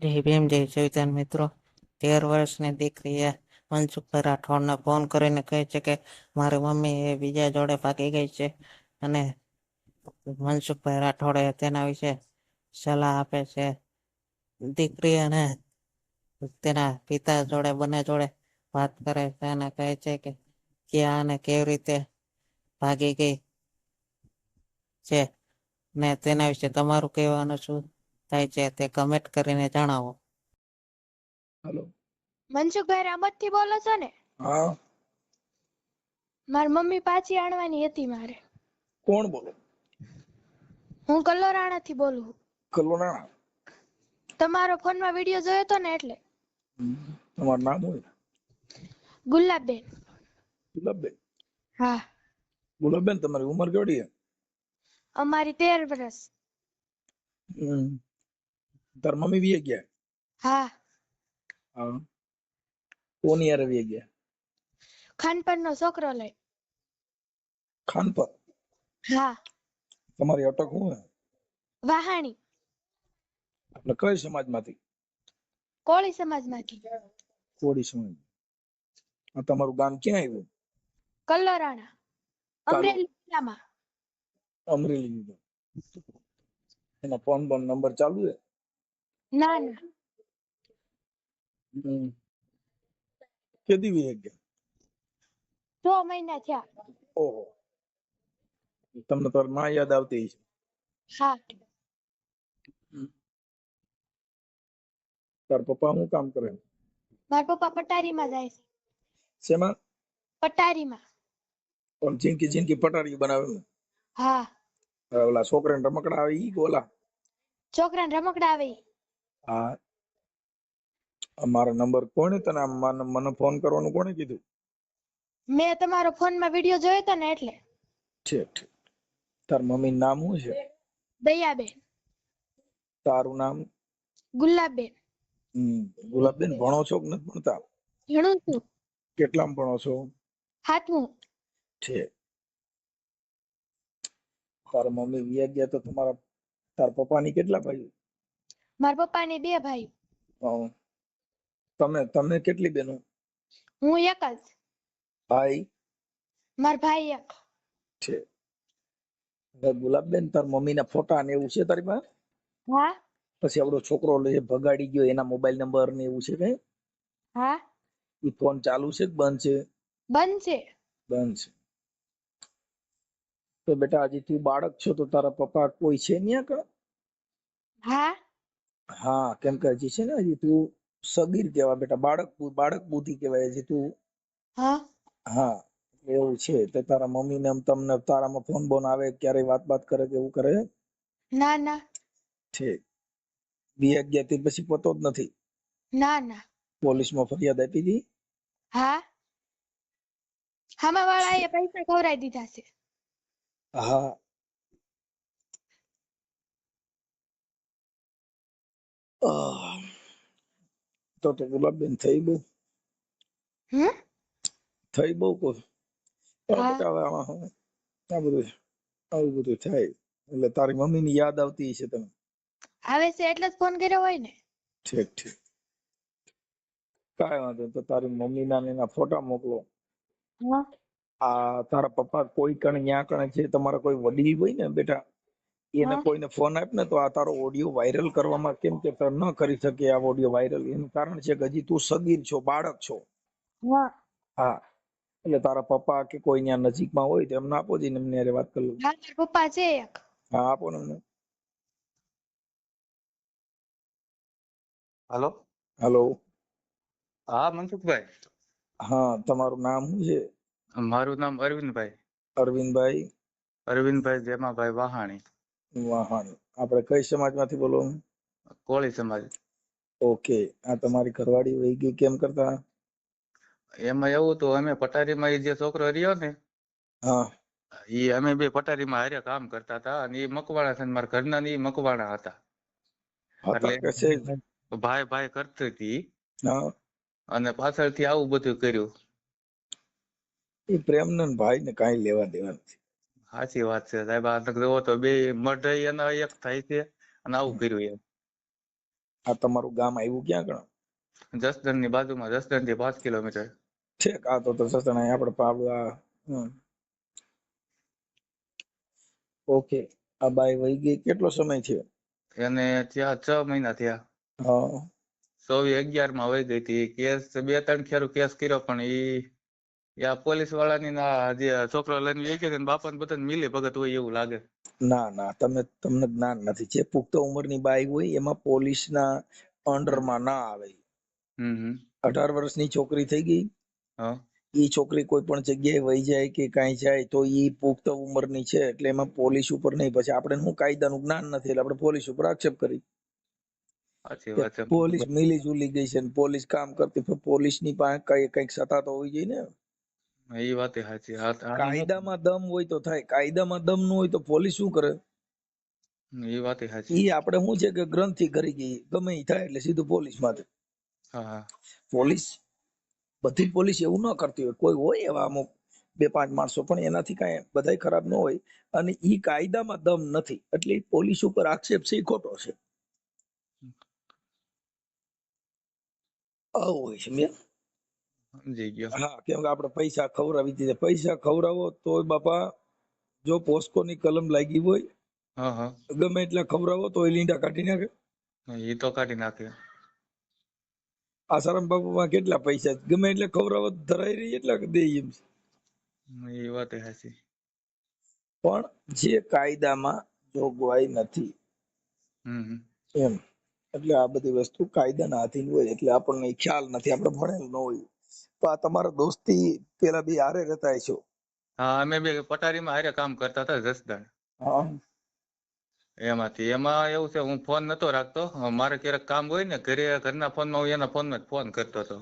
જય ભીમ, જય સંવિધાન મિત્રો. 13 વર્ષની દીકરીએ મનસુખભાઈ રાઠોડને ફોન કરીને કહે છે કે મારી મમ્મી એ બીજા જોડે ભાગી ગઈ છે અને મનસુખભાઈ રાઠોડે તેના વિશે સલાહ આપે છે. દીકરી અને તેના પિતા જોડે બંને જોડે વાત કરે છે અને કહે છે કે ક્યાં અને કેવી રીતે ભાગી ગઈ છે ને તેના વિશે તમારું કહેવાનું શું થાય છે તે કમેન્ટ કરીને જણાવો. હેલો. મનસુખભાઈ રામત થી બોલો છો ને? હા. મારી મમ્મી પાછી આણવાની હતી મારે. કોણ બોલો? હું કલોરાણા થી બોલું. કલોના. તમારો ફોન માં વિડિયો જોયો તો ને એટલે. તમારું નામ હોય? ગુલાબબેન. ગુલાબબેન. હા. ગુલાબબેન, તમારી ઉંમર કેવડી છે? અમારી 13 વર્ષ. તાર મમ્મી વી ગયા? હા. હા. કોની યાર વી ગયા? ખાનપર નો છોકરો લઈ. ખાનપર? હા. તમારી અટક હું હે? વાહાણી. એટલે કઈ સમાજમાંથી? કોળી સમાજમાંથી. કોળી સમાજ. આ તમારું ગામ ક્યાં આવ્યું? કલોરાણા. અમરેલી જિલ્લામાં. અમરેલી. એના ફોન નંબર ચાલુ છે? ના ના. કેદી વી ગયા? 6 મહિના થયા. ઓહો. તમને તાર માં યાદ આવતી છે? હા. તાર પપ્પા શું કામ કરે? મારા પપ્પા પટારીમાં જાય છે. શેમાં? પટારીમાં. પણ જિંદગી પટારી બનાવે ને? હા. ઓલા છોકરાને રમકડા આવે ઈ ઓલા? છોકરાને રમકડા આવે. હા. અમારો નંબર કોણે તને મને ફોન કરવાનું કોણે કીધું? મેં તમારો ફોન માં વિડિયો જોયો તો ને એટલે. ઠીક. તાર મમ્મી નામ શું છે? દયાબેન. તારું નામ? ગુલાબબેન. ગુલાબબેન, ભણો છો કે નથી ભણતા? ભણું છું. કેટલામાં ભણો છો? 7મું. ઠીક. તારા મમ્મી વિયા ગયા તો તાર પપ્પાની કેટલા ભાઈ? મારા પપ્પાને 2 ભાઈ. તમે કેટલી બેનો? હું એક જ. ભાઈ? મારા ભાઈ એક. છે. ગુલાબબેન, તાર મમ્મી ના ફોટા ને એવું છે તારી પાસે? હા. પછી આપણો છોકરો ભગાડી ગયો એના મોબાઈલ નંબર ને એવું છે કઈ? હા. એ ફોન ચાલુ છે કે બંધ છે? બંધ છે. બંધ છે. તો બેટા, હજી તું બાળક છો તો તારા પપ્પા કોઈ છે નહીં આગળ? હા. હા, કેમ કે હજી છે ને હજી તું સગીર કહેવાય બેટા, બાળક બુદ્ધિ કહેવાય હજી તું. હા. હા, એવું છે. તો તારા મમ્મી ને તમને તારામાં ફોન બોન આવે ક્યારે વાત કરે કે એવું કરે? ના ના. ઠીક. 2011 થી પછી પતો જ નથી? ના ના. પોલીસમાં ફરિયાદ આપી હતી? હા. હામા વાળાએ પૈસા ખવડાવી દીધા છે. હા. તો ગુલાબબેન થઈ બહુ? થઈ બહુ કોઈ? હા. બેટા હવે આવું બધું થાય એટલે તારી મમ્મી ની યાદ આવતી છે તને? આવે છે એટલે જ ફોન કર્યો હોય ને. ઠીક. કાંઈ વાંધો નહીં. તો તારી મમ્મી ના એના ફોટા મોકલો. હા. આ તારા પપ્પા કોઈ કણ ન્યા કણે છે, તમારા કોઈ વડીલ હોય ને બેટા, એને હા. કોઈને ફોન આપ ને તો આ તારો ઓડિયો વાયરલ કરવામાં કેમ કે ન કરી શકે આ ઓડિયો વાયરલ, એનું કારણ છે કે હજી તું સગીર છો, બાળક છો. હા. હા, એટલે તારા પપ્પા કે કોઈ ત્યાં નજીકમાં હોય તો એમને આપો, જઈને એમને વાત કરી લઉં. મારા પપ્પા છે એક. હા, આપો ને એમને. हेलो. હેલો. हाँ मनसुखભાઈ. હા, તમારું નામ શું છે? મારું નામ અરવિંદભાઈ. અરવિંદભાઈ? અરવિંદભાઈ જેમાભાઈ વાહાણી. વાહાણી. આપણે કઈ સમાજમાંથી બોલો? કોળી સમાજ. ઓકે. આ તમારી ઘરવાળી વહી ગઈ કેમ કરતા? એમાં એવું તો અમે પટારીમાં જે છોકરો રહ્યો ને, હા. એ અમે બે પટારીમાં હારે કામ કરતા હતા અને એ મકવાણા છે, મારા ઘરના એ મકવાણા હતા. હતા એટલે કે છે? ભાઈ ભાઈ કરતી હતી હા. અને પાછળથી આવું બધું કર્યું. એ પ્રેમ ને ભાઈ ને કઈ લેવા દેવા નથી. સાચી વાત છે સાહેબ. આ જોવો તો બે મઢ એના એક થાય છે અને આવું કર્યું એમ. આ તમારું ગામ આવ્યું ક્યાં ગણ? જસદણ ની બાજુમાં, જસદણ થી 5 કિલોમીટર. ઠીક. આ તો સસણા આપણે પાવડા. ઓકે. આ બાઈ વહી ગઈ કેટલો સમય છે? એને ત્યાં 6 મહિના થયા. હા 24/11 માં વહી ગઈ હતી. કેસ 2-3 ખેરું કેસ કર્યો, પણ આ પોલીસ વાળાની ના જે છોકરો લઈને વહી ગયો, બાપા ને બધા મિલી ભગત હોય એવું લાગે. ના ના, તમને જ્ઞાન નથી. જે પુખ્ત ઉંમરની બાઈ હોય એમાં પોલીસના અંડરમાં ના આવે. હમ 18 વર્ષની છોકરી થઈ ગઈ, હા ઈ છોકરી કોઈ પણ જગ્યાએ વહી જાય કે કાંઈ જાય તો ઈ પુખ્ત ઉંમરની છે, એટલે એમાં પોલીસ ઉપર નહીં. પછી આપણે શું કાયદાનું જ્ઞાન નથી એટલે આપણે પોલીસ ઉપર આક્ષેપ કરી સાચી કે વાત છે. પોલીસ મિલી જુલી ગઈ છે ને પોલીસ કામ કરતી, પણ પોલીસની પાસે કઈક સત્તા તો હોવી જોઈએ ને. એ વાત સાચી. કાયદામાં દમ હોય તો થાય, કાયદામાં દમ ન હોય તો પોલીસ શું કરે? એ વાત સાચી. ઈ આપણે શું છે કે ગ્રંથિ કરી ગઈ, ગમે ઈ થાય એટલે સીધું પોલીસ માટે. હા હા પોલીસ, બધી પોલીસ એવું ન કરતી હોય, કોઈ હોય એવા અમુક 2-5 માણસો, પણ એનાથી કાંઈ બધાય ખરાબ ન હોય. અને ઈ કાયદામાં દમ નથી એટલે ઈ પોલીસ ઉપર આક્ષેપ છે, ઈ ખોટો છે. આવું હોય છે મેં. સમજી ગયો. હા, કેમ કે આપણે પૈસા ખવડાવી દીધા. પૈસા ખવડાવો તોય બાપા, જો પોસ્કોની કલમ લાગી હોય, હા હા ગમે એટલા ખવડાવો તો લીંડા કાઢી નાખે. એ તો કાઢી નાખે. આસારામ બાપુમાં કેટલા પૈસા છે, ગમે એટલે ખવડાવો તો ધરાઈ રહી એટલા દે એમ છે. એ વાત સાચી. પણ જે કાયદામાં જોગવાઈ નથી હમ એમ, એટલે આ બધી વસ્તુ કાયદાના આધીન હોય એટલે આપણને ખ્યાલ નથી, આપણે ભણેલ ન હોય. તો આ તમારા દોસ્તી પેલા બી હારે રહેતા છો? હા, અમે બે પટારીમાં હારે કામ કરતા હતા જસદણ. હા એમાં એવું છે, હું ફોન નતો રાખતો. મારે ક્યારેક કામ હોય ને ઘરના ફોનમાં, હું એના ફોનમાં જ ફોન કરતો હતો.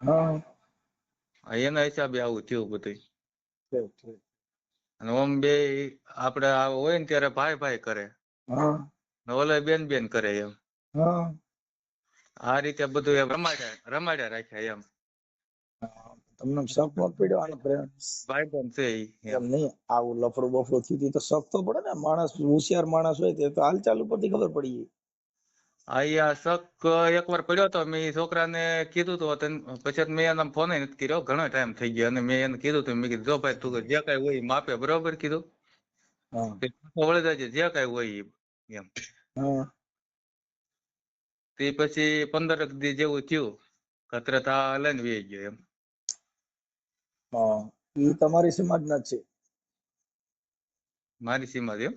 હા એના હિસાબે આવું થયું બધું. ઠીક, ઠીક. અને ઓમ બે આપડે હોય ને ત્યારે ભાઈ ભાઈ કરે, હા ને ઓલે બેન બેન કરે એમ. હા આ રીતે બધું એમ રમાડ્યા રાખ્યા એમ. તમને શક ન પડ્યો આનો પ્રેમ? ભાઈ બેન છે એમ એમ. નહીં, આવું લફડું બફડું થયું તો શક તો પડે ને. માણસ હોશિયાર માણસ હોય તે તો હાલચાલ ઉપરથી ખબર પડી જાય. આ શક એકવાર પડ્યો તો, મેં ઈ છોકરાને કીધું તું, પછી મેં એના ફોન નથી કર્યો, ઘણો ટાઈમ થઈ ગયો. અને મેં એને કીધું તું, મેં કીધું જો ભાઈ તું જે કઈ હોય ઈ માપે બરોબર કીધું, હા વળી જાય જે કઈ હોય ઈ એમ. હા તે પછી 15 દી જેવું થયું, કતરત આ લઈને વી ગયો એમ. હા, એ તમારી સમાજના જ છે? મારી સીમા એમ.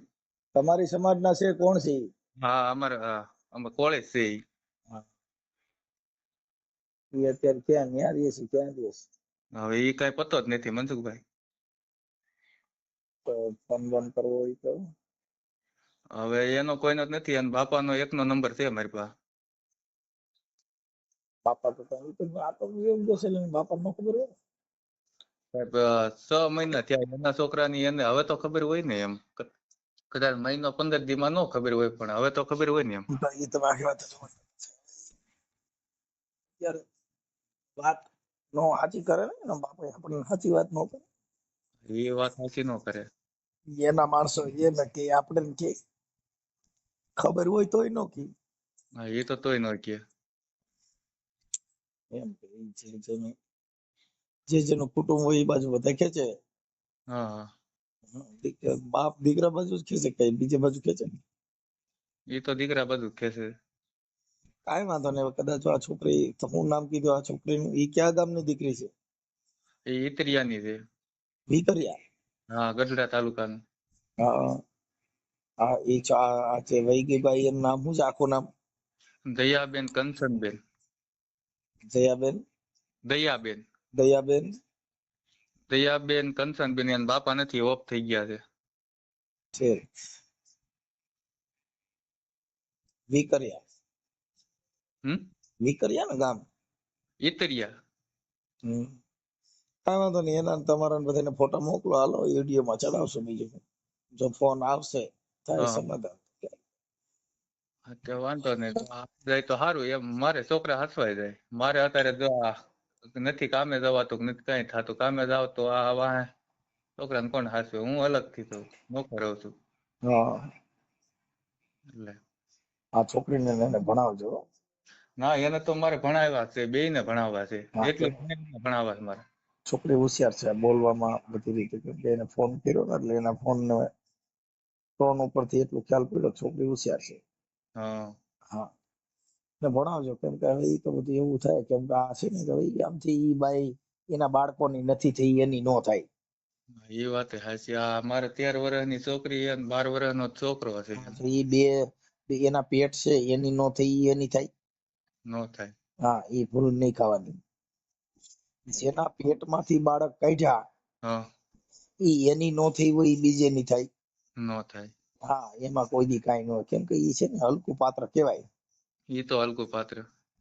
તમારી સમાજના છે? કોણ છે ઈ? હા, અમારે કોલેજ છે ઈ. હા, ઈ અત્યારે ક્યાં ન્યા રહે છે? ક્યાં રહે છે? હવે ઈ કઈ પતો જ નથી મનસુખભાઈ. તો ફોન બોન કરવો હોય તો? હવે એનો કોઈનો જ નથી, અને બાપાનો એકનો નંબર છે મારી પાસે. બાપા તો આ તો એવું જશે, બાપા નો ખબર હોય. સાહેબ 6 મહિના થયા એના છોકરાની, એને હવે તો ખબર હોય ને એમ. કદાચ મહિનો 15 દી માં ન ખબર હોય, પણ હવે તો ખબર હોય ને એમ. એ તો આખી વાત યાર, વાત નો સાચી કરે ને એના બાપા, આપણી સાચી વાત નો કરે. એ વાત સાચી ન કરે. એના માણસો એને કે આપણે કે ખબર હોય તોય નો કે. હા, એ તો તોય ન કે. એમ કે જે જેનું કુટુંબ હોય એ બાજુ બધા ખેંચે. હા બાપ દીકરા બાજુ જ ખેંચે, કઈ બીજે બાજુ ખેંચે. એ તો દીકરા બધું કે છે. કાંઈ વાંધો નહીં. કદાચ આ છોકરી, હું નામ કીધું આ છોકરીનું, ઈ કયા ગામની દીકરી છે? એ ઈતરિયાની છે. ભીકરિયા? હા, ગઢડા તાલુકાનું. હા હા, ઈ આ જે વહી ગઈ બાઈ, એનું નામ શું છે આખું નામ? દયાબેન કંચનબેન. જયાબેન? દયાબેન. દયાબેન? દયાબેન કંચનબેન. એના બાપા નથી, ઓફ થઈ ગયા છે. છે વિકરિયા? વિકરિયા ને ગામ? ઈતરિયા. કાંઈ વાંધો નહીં. એના તમારા બધાને ફોટા મોકલો, હાલો વિડીયોમાં ચડાવશો. બીજું જો ફોન આવશે થાય હા સમાધાન. તે વાંધો નહીં. જાય તો સારું એમ. મારે છોકરા હસવાઈ જાય. મારે અત્યારે જો નથી કામે જવાતું, નથી કઈ થતું. કામે જાવ તો આ વાહે છોકરાને કોણ હાસવે? હું અલગ થી છું, નોકર રહું છું. હા, એટલે આ છોકરીને એને ભણાવજો. ના એને તો મારે ભણાવ્યા છે, બેયને ભણાવવા છે, હા, એટલું ભણાવવા છે મારે. છોકરી હોશિયાર છે બોલવામાં બધી રીતે, કેમ કે એને ફોન કર્યો ને એટલે એના ફોન ને ટોન ઉપરથી એટલું ખ્યાલ પડ્યો છોકરી હોશિયાર છે. હા હા, ને ભણાવજો, કેમ કે હવે ઈ તો બધું એવું થાય, કેમ કે આ છે ને કે ભાઈ આમથી ઈ બાઈ એના બાળકોની નથી થઈ એની નો થાય. એ વાત હાચી. આ મારે 13 વર્ષની છોકરી અને 12 વર્ષનો છોકરો છે. તો ઈ બે એના પેટ છે એની નો થઈ ઈ એની થાય. નો થાય. હા, ઈ ભૂલ નહીં ખાવાની. જેના પેટમાંથી બાળક કાઢ્યા હા, ઈ એની નો થઈ હોય ઈ બીજેની થાય. નો થાય. હા, એમાં કોઈ દી કાંઈ ન હોય, કેમ કે ઈ છે ને હલકું પાત્ર કહેવાય. ઈ તો હલકું પાત્ર.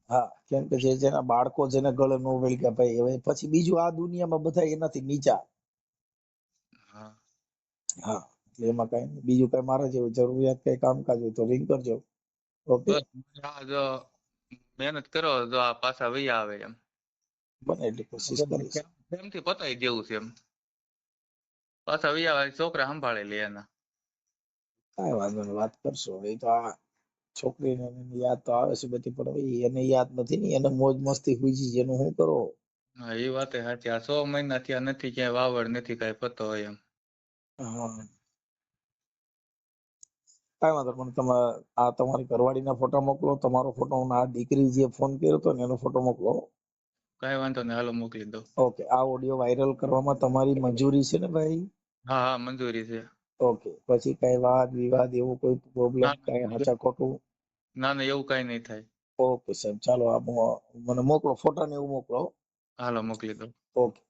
હા, કેમ કે જેના બાળકો જેને ગળે નો વળગ્યા ભાઈ, હવે પછી બીજું આ દુનિયામાં બધા એનાથી નીચા. હા, હા, એટલે એમાં કઈ નહીં. બીજું કઈ મારે જેવું જરૂરિયાત કઈ કામકાજ હોય તો રિંગ કરજો. ઓકે, બસ આ જો મહેનત કરો જો આ પાછા વૈયા આવે એમ. બને એટલી કોશિશ કરીશ. પ્રેમથી પતાવી દેવું છે એમ. પાછા વૈયા આવે છોકરા સંભાળે લે એના. કાંઈ વાંધો નહીં, વાત કરશો. એ તો આ છોકરીને એની યાદ તો આવે છે બધી, પણ હવે એને યાદ નથી ને, એને મોજ મસ્તી હુઈ છે એનું શું કરો. હા, એ વાત સાચી. આ 6 મહિના થયા નથી ક્યાંય વાવડ નથી કાંઈ પતો હોય એમ. હા, કાંઈ વાંધો નહીં, પણ તમે આ તમારી ઘરવાળીના ફોટા મોકલો, તમારો ફોટો, આ દીકરી જે ફોન કર્યો હતો ને એનો ફોટો મોકલો. કાંઈ વાંધો નહીં, હાલો મોકલી દો. ઓકે, આ ઓડિયો વાયરલ કરવામાં તમારી મંજૂરી છે ને ભાઈ? હા હા, મંજૂરી છે. ઓકે, પછી કઈ વાદ વિવાદ એવું કોઈ પ્રોબ્લેમ ના કઈ હાચા ખોટું? ના ના, એવું કાંઈ નહીં થાય. ઓકે સાહેબ, ચાલો આપ મને મોકલો ફોટા ને એવું મોકલો. હાલો મોકલી દો. ઓકે.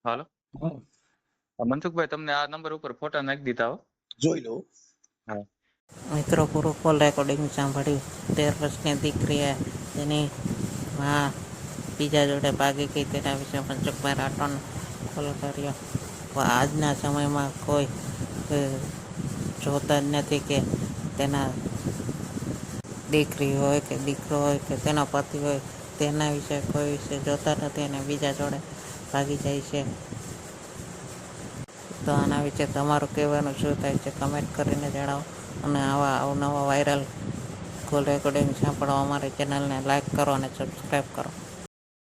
હાલો મનસુખભાઈ, તમને આ નંબર ઉપર ફોટા નાખી દીધા હો. જોઈ લો. હા. મિત્રો પૂરું કોલ રેકોર્ડિંગ સાંભળ્યું. 13 વર્ષની દીકરીએ તેની માં બીજા જોડે ભાગી ગઈ તેના વિશે મનસુખભાઈ રાઠોડને કોલ કર્યો. આજના સમયમાં કોઈ જોતા જ નથી કે તેના દીકરી હોય કે દીકરો હોય કે તેનો પતિ હોય, તેના વિશે કોઈ વિશે જોતા નથી અને બીજા જોડે ભાગી જાય છે. તો આના વિશે તમારું કહેવાનું શું થાય છે કમેન્ટ કરીને જણાવો. અને આવા અવનવા વાયરલ કોલ રેકોર્ડિંગ સાંભળવા અમારી ચેનલને લાઈક કરો અને સબસ્ક્રાઈબ કરો.